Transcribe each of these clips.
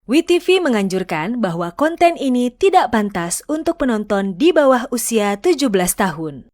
WeTV menganjurkan bahwa konten ini tidak pantas untuk penonton di bawah usia 17 tahun.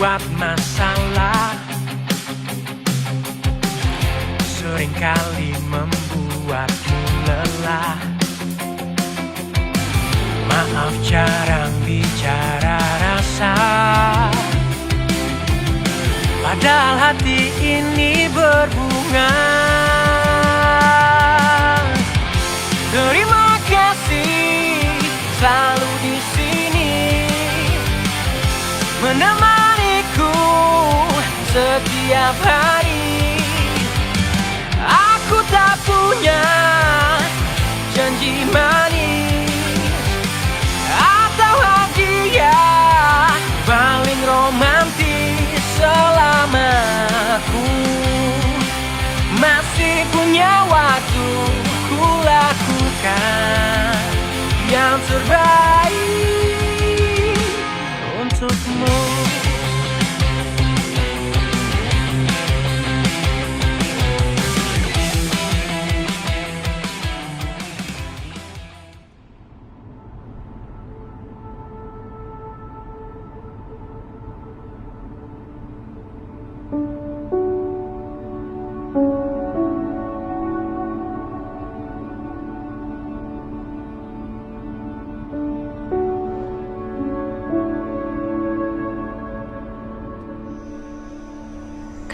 Buat masalah seringkali membuatmu lelah. Maaf jarang bicara rasa, padahal hati ini berbunga. Terima kasih selalu di sini menemaniku setiap hari. Aku tak punya janji manis atau hadiah paling romantis. Selama aku masih punya waktu, ku lakukan yang terbaik untukmu.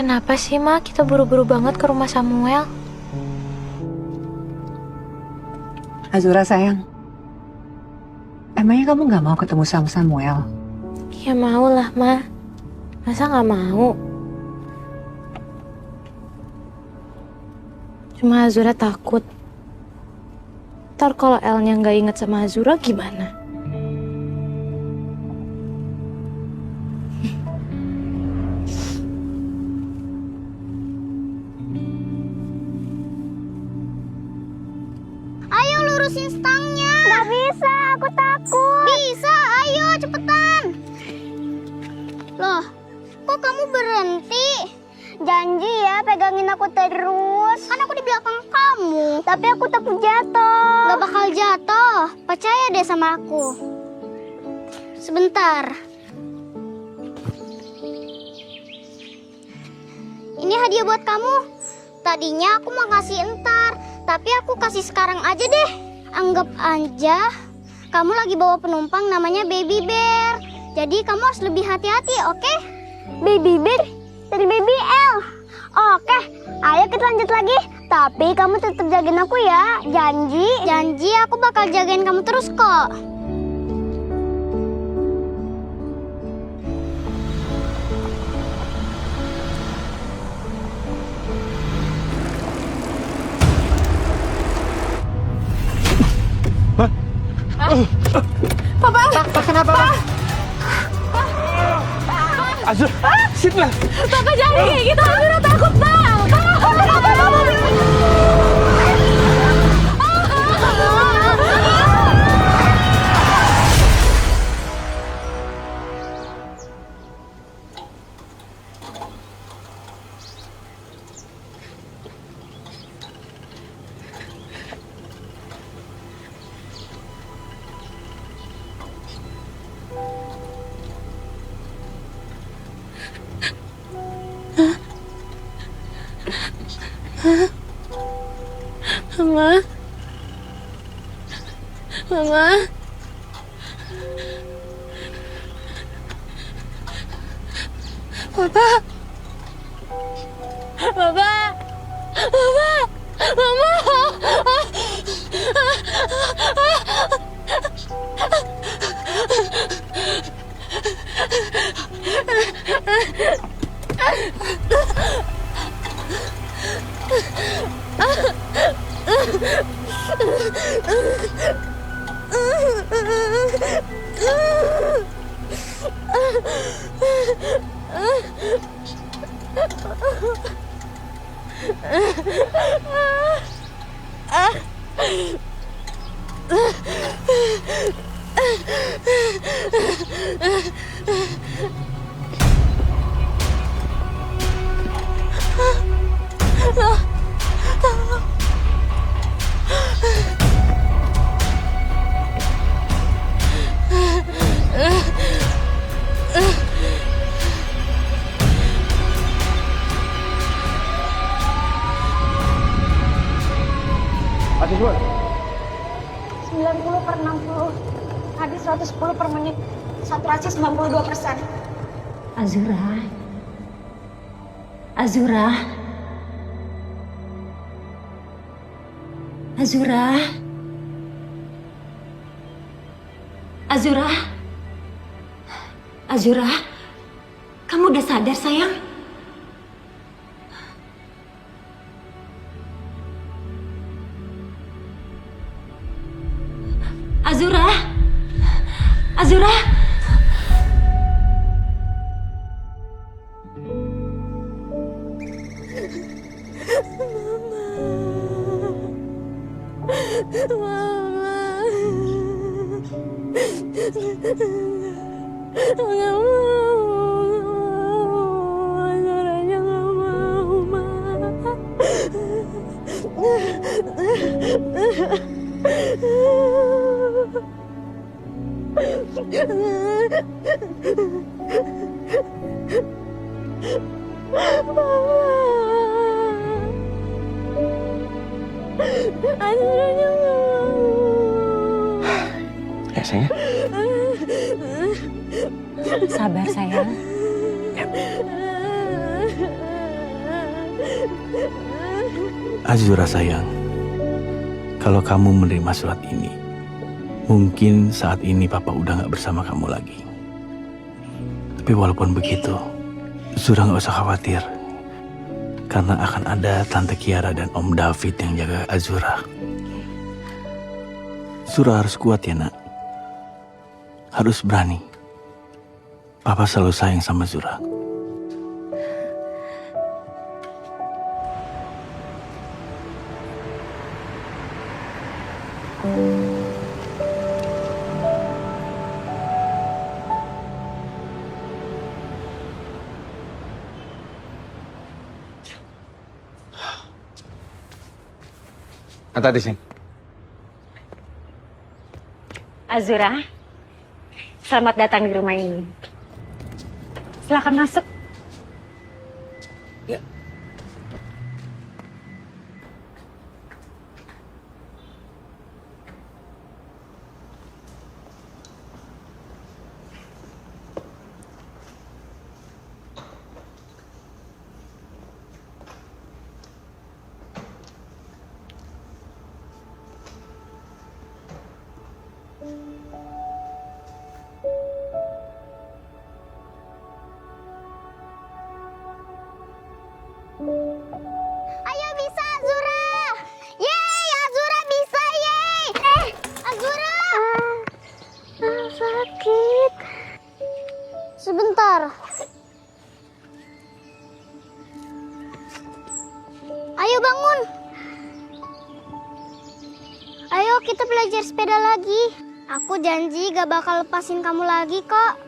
Kenapa sih, Ma? Kita buru-buru banget ke rumah Samuel. Azura sayang, emangnya kamu gak mau ketemu sama Samuel? Ya mau lah, Ma. Masa nggak mau? Cuma Azura takut. Ntar kalau Elnya nggak inget sama Azura gimana? Ayo lurusin stangnya. Gak bisa, aku takut. Bisa, ayo cepetan. Loh, kok kamu berhenti? Janji ya pegangin aku terus. Kan aku di belakang kamu. Tapi aku takut jatuh. Gak bakal jatuh. Percaya deh sama aku. Sebentar. Ini hadiah buat kamu. Tadinya aku mau kasih entar, tapi aku kasih sekarang aja deh. Anggap aja kamu lagi bawa penumpang namanya Baby Bear. Jadi kamu harus lebih hati-hati, oke? Baby Bear dari Baby L. Oke, ayo kita lanjut lagi. Tapi kamu tetap jagain aku ya. Janji? Janji, aku bakal jagain kamu terus kok. Azur, sini lah. Papa jangan kayak gitu, Azura takut, Bang. Mama. Mama. Papa. Papa. Papa. Mama. Azur, 90 per 60. Hadis 110 per menit. Saturasi 92%. Azura. Azura. Azura. Azura. Azura. Kamu udah sadar, sayang? Azura. Azura. ya sayang. Sabar, sayang. Azura sayang, kalau kamu menerima surat ini, mungkin saat ini Papa udah gak bersama kamu lagi. Tapi walaupun begitu, Zura gak usah khawatir. Karena akan ada Tante Kiara dan Om David yang jaga Azura. Zura harus kuat ya nak. Harus berani. Papa selalu sayang sama Zura. Tadi sih. Azura, selamat datang di rumah ini. Silakan masuk. Ayo bisa Azura. Yeay, Azura bisa yeay. Azura. Sakit. Sebentar. Ayo bangun. Ayo kita belajar sepeda lagi. Aku janji gak bakal lepasin kamu lagi kok.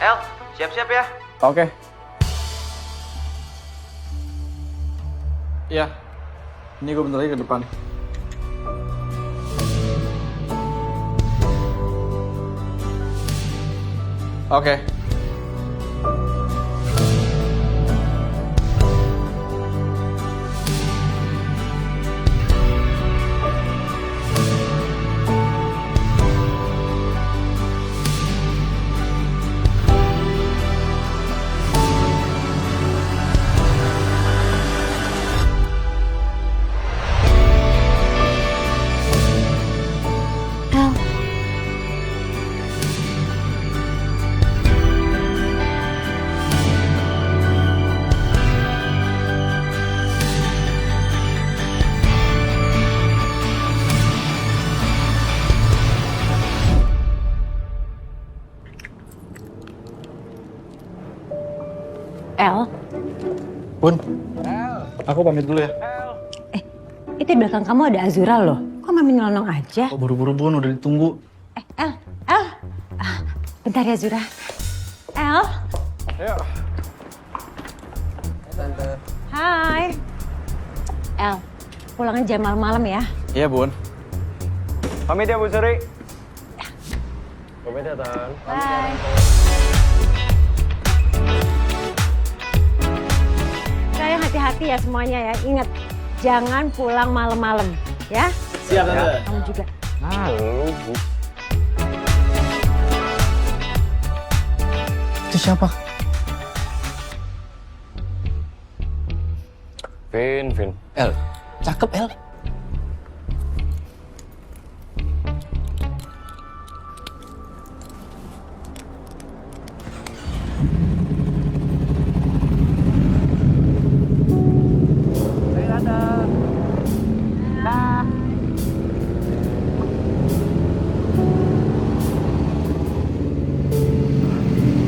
El, siap-siap ya. Oke. Iya. Ini gue bentar lagi ke depan. Oke. El, Bun. Aku pamit dulu ya. itu di belakang kamu ada Azura loh. Kok mami nyelonong aja? Oh, buru-buru Bun, udah ditunggu. El. Bentar ya Azura. El. Ayo. Hai. El, pulangnya jam malam-malam ya. Iya, Bun. Pamit ya Bu Suri. Pamit ya Tan. Bye. Sayang hati-hati ya semuanya ya. Ingat, jangan pulang malam-malam ya. Siap Tante. Kamu juga. Lu Bu. Itu siapa? Vin. El. Cakep, El.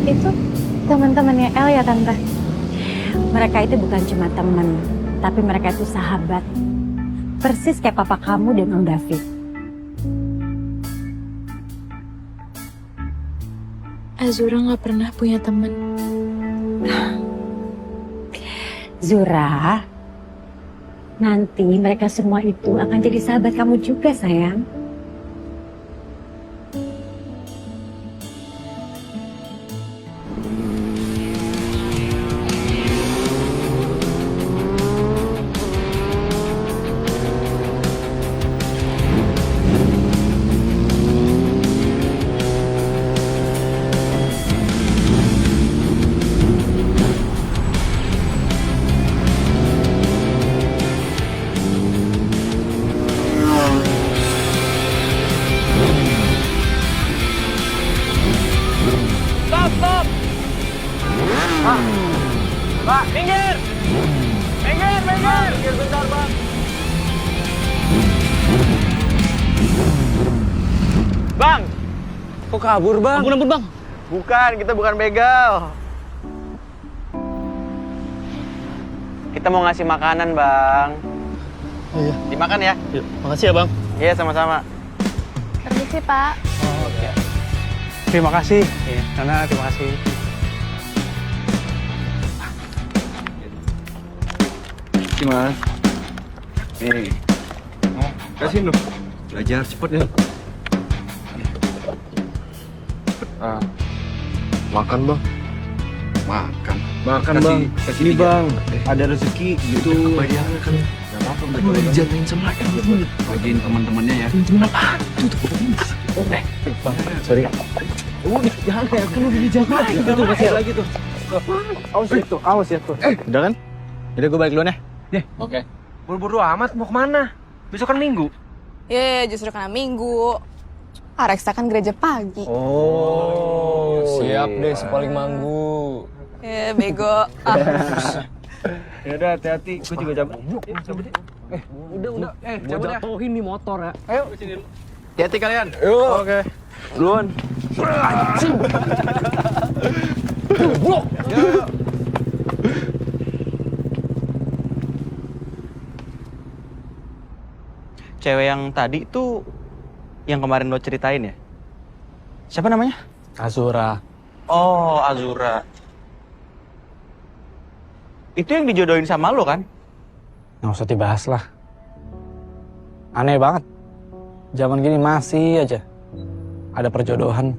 Itu teman-temannya El ya Tante? Mereka itu bukan cuma teman, tapi mereka itu sahabat. Persis kayak papa kamu dan Om David. Azura nggak pernah punya teman. Zura, Nanti mereka semua itu akan jadi sahabat kamu juga, sayang. Pak, minggir! Minggir bentar, Bang. Bang! Kok kabur, Bang? Ampun, Bang. Bukan, kita bukan begal. Kita mau ngasih makanan, Bang. Iya. Dimakan ya? Yuk, makasih ya Bang. Iya, sama-sama. Permisi, Pak. Terima kasih. Nana, terima kasih. Mas. Nih. Kasih lu. Belajar cepet ya. Makan Bang. Makan. Makan Kasih- Bang. kasih Ini tiga. Bang, ada rezeki gitu. Kebayang kan. Gak apa-apa, Kan udah dijagain sama bagiin teman-temannya ya. Temen apaan? Bang, sorry. Jangan kayak aku udah dijaga. Itu tuh masih ada lagi tuh. Awas ya tuh. Udah kan? Udah gue balik duluan ya. Oke. Buru-buru amat mau kemana? Besok kan Minggu. Justru karena Minggu. Reksa kan gereja pagi. Oh, Siap deh, sepaling manggu. Bego. Ya udah, hati-hati. Gue juga cabut. Cabut deh. Udah. Cabut ya. Jatuhin nih motor ya. Ayo, sini dulu. Hati-hati kalian. Oke. Duluan. Cewek yang tadi tuh yang kemarin lo ceritain ya? Siapa namanya? Azura. Oh, Azura. Itu yang dijodohin sama lo kan? Nggak usah dibahas lah. Aneh banget. Zaman gini masih aja ada perjodohan.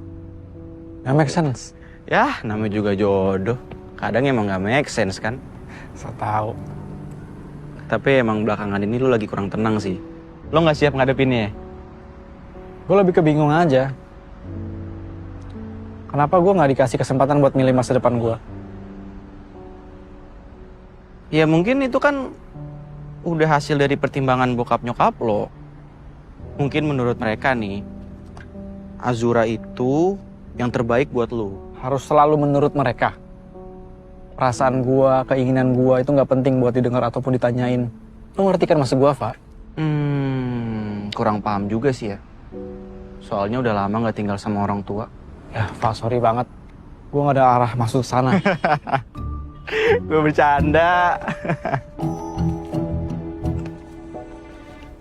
Nggak make sense. Ya, namanya juga jodoh. Kadang emang gak make sense kan? Saya tahu. Tapi emang belakangan ini lo lagi kurang tenang sih. Lo gak siap ngadepinnya ya? Gue lebih kebingung aja. Kenapa gue nggak dikasih kesempatan buat milih masa depan gue? Ya mungkin itu kan udah hasil dari pertimbangan bokap nyokap lo. Mungkin menurut mereka nih, Azura itu yang terbaik buat lo. Harus selalu menurut mereka. Perasaan gue, keinginan gue itu nggak penting buat didengar ataupun ditanyain. Lo ngerti kan maksud gue, Pak? Kurang paham juga sih ya. Soalnya udah lama gak tinggal sama orang tua. Ya, Pak, sorry banget. Gue nggak ada arah masuk sana. Gue bercanda.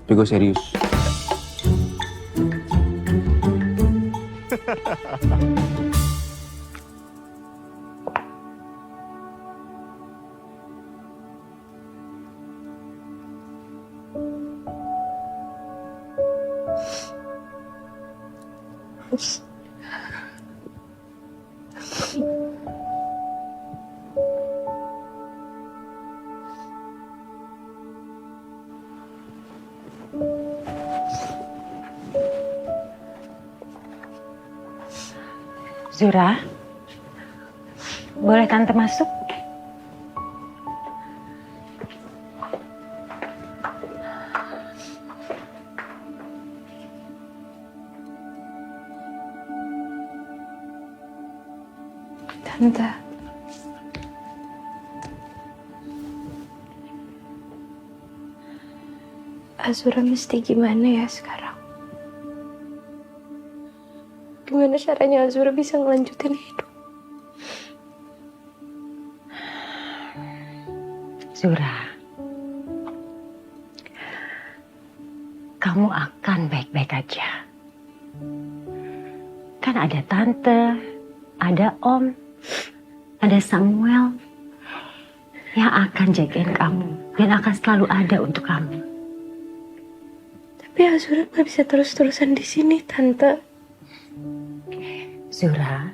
Tapi gue serius. Zura, boleh tante masuk? Tante. Azura mesti gimana ya sekarang? Gimana caranya Azura bisa ngelanjutin hidup? Zura, kamu akan baik-baik aja. Kan ada tante, ada om, ada Samuel. yang akan jagain kamu dan akan selalu ada untuk kamu. Tapi Azura nggak bisa terus-terusan di sini, Tante. Zura,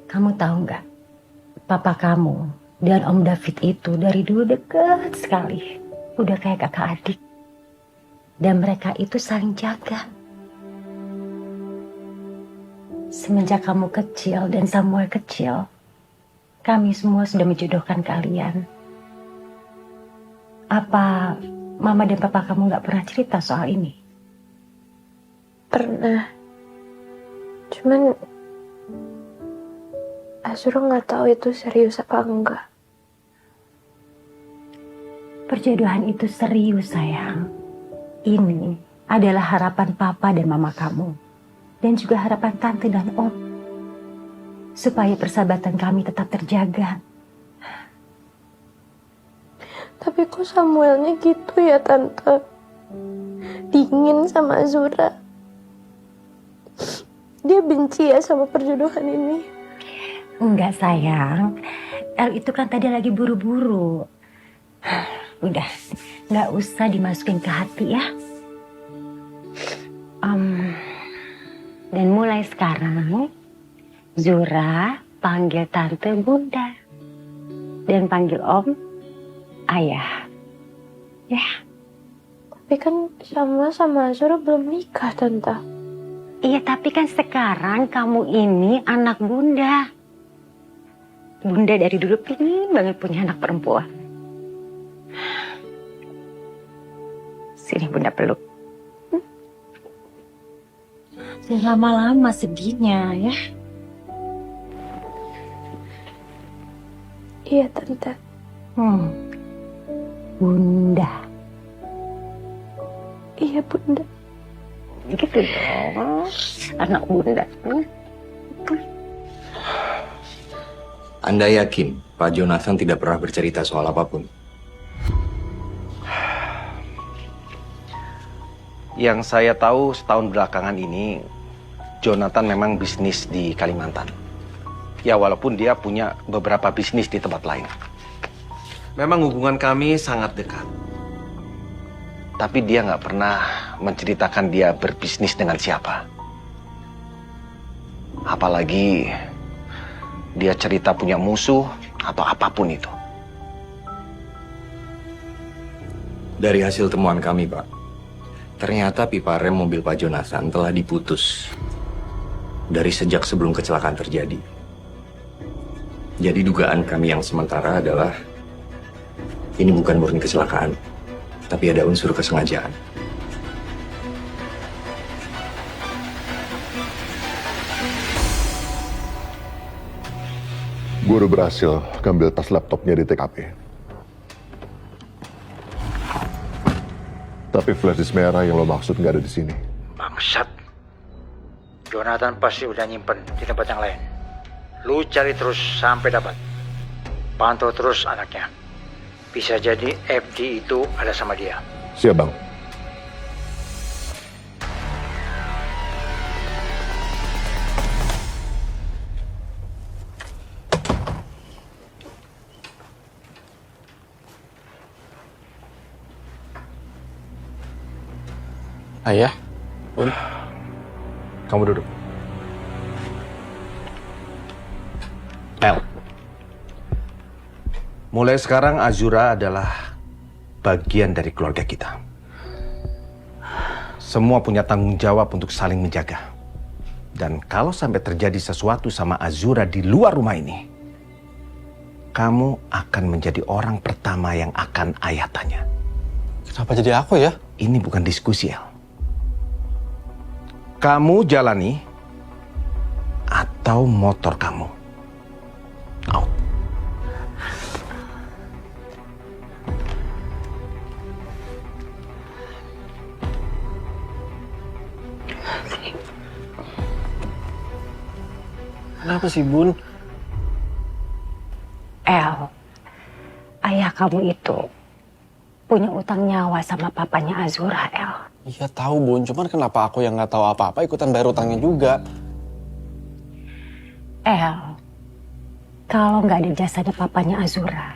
kamu tahu nggak? Papa kamu dan Om David itu dari dulu dekat sekali. Udah kayak kakak adik. Dan mereka itu saling jaga. Semenjak kamu kecil dan Samuel kecil, kami semua sudah menjodohkan kalian. Apa Mama dan Papa kamu nggak pernah cerita soal ini? Pernah. Cuman Azura nggak tahu itu serius apa enggak. Perjodohan itu serius, sayang. Ini adalah harapan Papa dan Mama kamu. Dan juga harapan Tante dan Om. Supaya persahabatan kami tetap terjaga. Tapi kok Samuelnya gitu ya, Tante? Dingin sama Azura. Dia benci ya sama perjodohan ini. Enggak, sayang. El itu kan tadi lagi buru-buru. Udah, nggak usah dimasukin ke hati ya. Dan mulai sekarang, Zura panggil Tante Bunda. Dan panggil Om Ayah. Ya. Tapi kan sama Azura belum nikah, Tante. Iya, tapi kan sekarang kamu ini anak Bunda. Bunda dari dulu pengen banget punya anak perempuan. Sini Bunda peluk. Jangan lama-lama sedihnya ya. Iya, Tante. Bunda. Iya, Bunda. Gitu dong. Anak Bunda. Anda yakin Pak Jonathan tidak pernah bercerita soal apapun? Yang saya tahu setahun belakangan ini, Jonathan memang bisnis di Kalimantan. Ya walaupun dia punya beberapa bisnis di tempat lain. Memang hubungan kami sangat dekat. Tapi dia nggak pernah menceritakan dia berbisnis dengan siapa. Apalagi dia cerita punya musuh atau apapun itu. Dari hasil temuan kami, Pak, ternyata pipa rem mobil Pak Jonathan telah diputus dari sejak sebelum kecelakaan terjadi. Jadi dugaan kami yang sementara adalah ini bukan murni kecelakaan, tapi ada unsur kesengajaan. Gue udah berhasil ngambil tas laptopnya di TKP. Tapi flash disk merah yang lo maksud nggak ada di sini. Bangsat. Jonathan pasti udah nyimpen di tempat yang lain. Lu cari terus sampai dapat. Pantau terus anaknya. Bisa jadi FD itu ada sama dia. Siap, Bang. Ayah, Bun, Kamu duduk. El, mulai sekarang Azura adalah bagian dari keluarga kita. Semua punya tanggung jawab untuk saling menjaga. Dan kalau sampai terjadi sesuatu sama Azura di luar rumah ini, kamu akan menjadi orang pertama yang akan ayah tanya. Kenapa jadi aku ya? Ini bukan diskusi, El. Kamu jalani atau motor kamu? Out. Kenapa sih, Bun? El, ayah kamu itu punya utang nyawa sama papanya Azura, El. Iya tahu, Bun. Cuman kenapa aku yang nggak tahu apa-apa ikutan bayar utangnya juga? El, kalau nggak ada jasanya papanya Azura,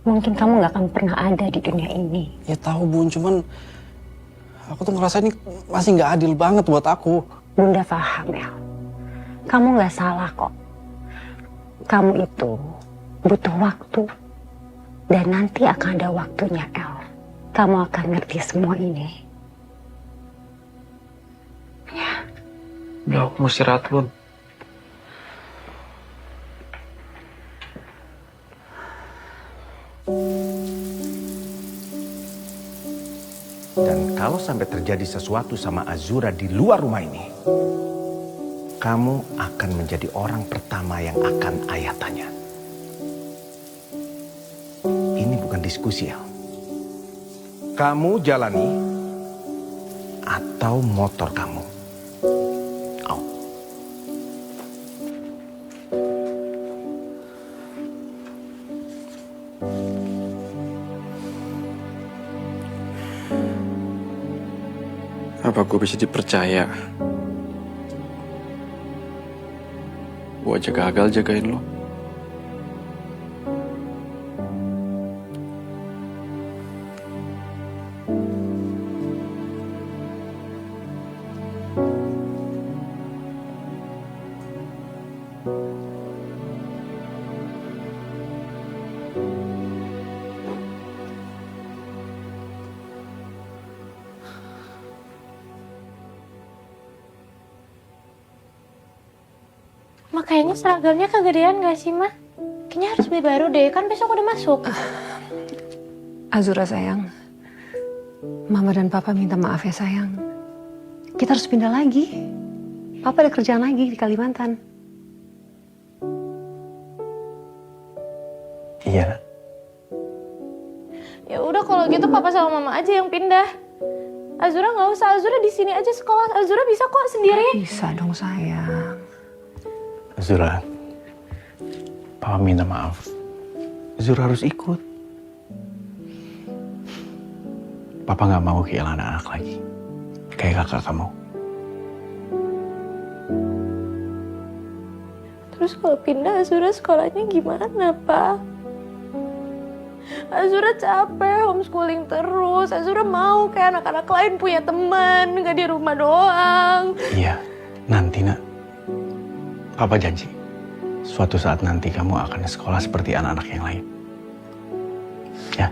mungkin kamu nggak akan pernah ada di dunia ini. Ya tahu Bun, cuman aku tuh ngerasa ini masih nggak adil banget buat aku. Bunda paham, El. Kamu nggak salah kok. Kamu itu butuh waktu. Dan nanti akan ada waktunya, El. Kamu akan ngerti semua ini. Ya. Udah, aku mau istirahat, Bun. Dan kalau sampai terjadi sesuatu sama Azura di luar rumah ini, kamu akan menjadi orang pertama yang akan ayah tanya. Ini bukan diskusi, El. Kamu jalani atau motor kamu. Au. Apa gue bisa dipercaya? Gue aja gagal jagain lo. Kayaknya seragamnya kegedean gak sih, Ma? Kayaknya harus beli baru deh, kan besok udah masuk. Azura sayang, Mama dan Papa minta maaf ya sayang. Kita harus pindah lagi. Papa ada kerjaan lagi di Kalimantan. Iya. Ya udah kalau gitu Papa sama Mama aja yang pindah. Azura nggak usah, Azura di sini aja sekolah. Azura bisa kok sendiri. Bisa dong sayang. Azura, Papa minta maaf. Azura harus ikut. Papa nggak mau kehilangan anak lagi, kayak kakak kamu. Terus kalau pindah Azura sekolahnya gimana, Pak? Azura capek homeschooling terus. Azura mau kayak anak-anak lain punya teman, nggak di rumah doang. Iya, nanti nak. Papa janji, suatu saat nanti kamu akan sekolah seperti anak-anak yang lain. Ya.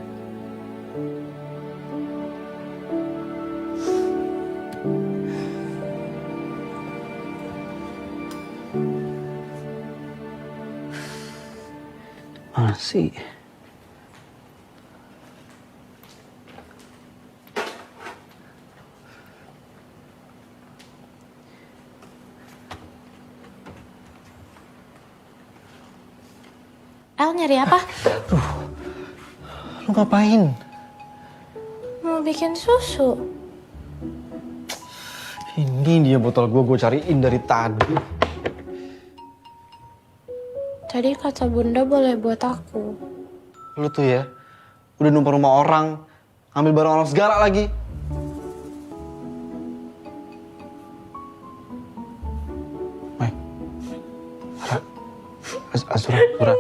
Masih. El nyari apa? Lu ngapain? Mau bikin susu. Ini dia botol gue cariin dari tadi. Tadi kata Bunda boleh buat aku. Lu tuh ya, udah numpang rumah orang, ambil barang orang segala lagi. Mai, Azura, Azura.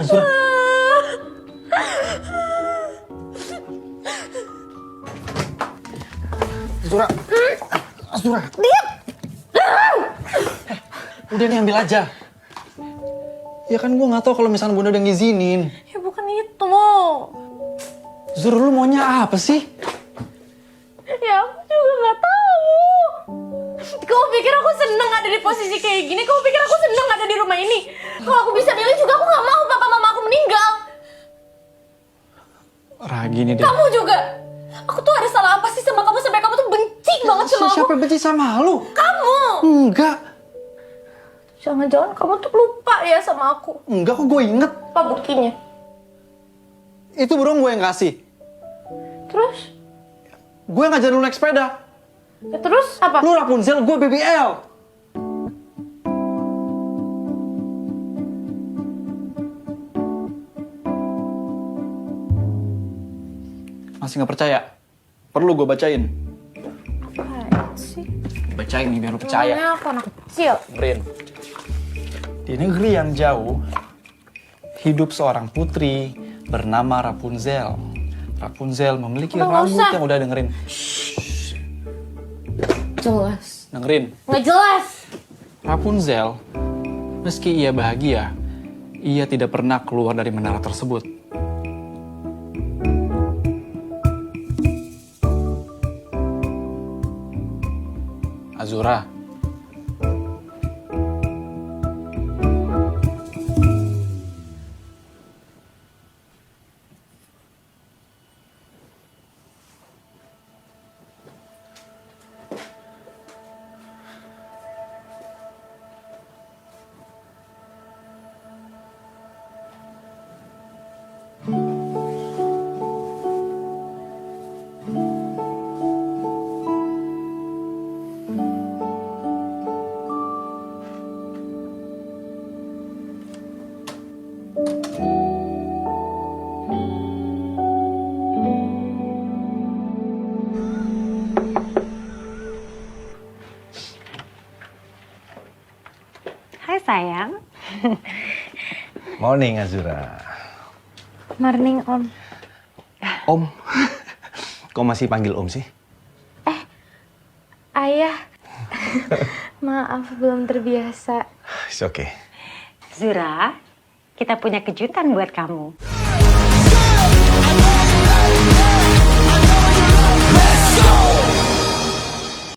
Azura. Azura. Azura. Diam. Udah nih ambil aja. Ya kan gue nggak tahu kalau misalnya Bunda udah ngizinin. Ya bukan itu. Zura, lu maunya apa sih? Ya aku juga nggak tahu. Kau pikir aku seneng ada di posisi kayak gini? Kau pikir aku seneng ada di rumah ini? Kalau aku bisa milih juga aku nggak mau papa mama aku meninggal. Gini deh. Kamu juga. Aku tuh ada salah apa sih sama kamu sampai kamu tuh benci banget sama aku? Siapa benci sama lu? Kamu. Enggak. Jangan-jangan kamu tuh lupa ya sama aku. Enggak, kok gue inget. Apa buktinya? Itu burung gue yang kasih. Terus? Gue ngajarin lu naik sepeda. Ya terus apa? Lu Rapunzel, gue BBL. Masih nggak percaya? Perlu gue bacain. Apaan sih? Bacain nih biar lu percaya. Namanya aku anak kecil. Brin. Di negeri yang jauh, hidup seorang putri bernama Rapunzel. Rapunzel memiliki Nggak rambut usah. yang udah dengerin. Jelas. Dengerin. Nggak jelas. Rapunzel, meski ia bahagia, ia tidak pernah keluar dari menara tersebut. Azura. Hai sayang. Morning Azura. Morning Om. Om. Kok masih panggil Om sih? Ayah. Maaf, belum terbiasa. It's okay. Zura, kita punya kejutan buat kamu.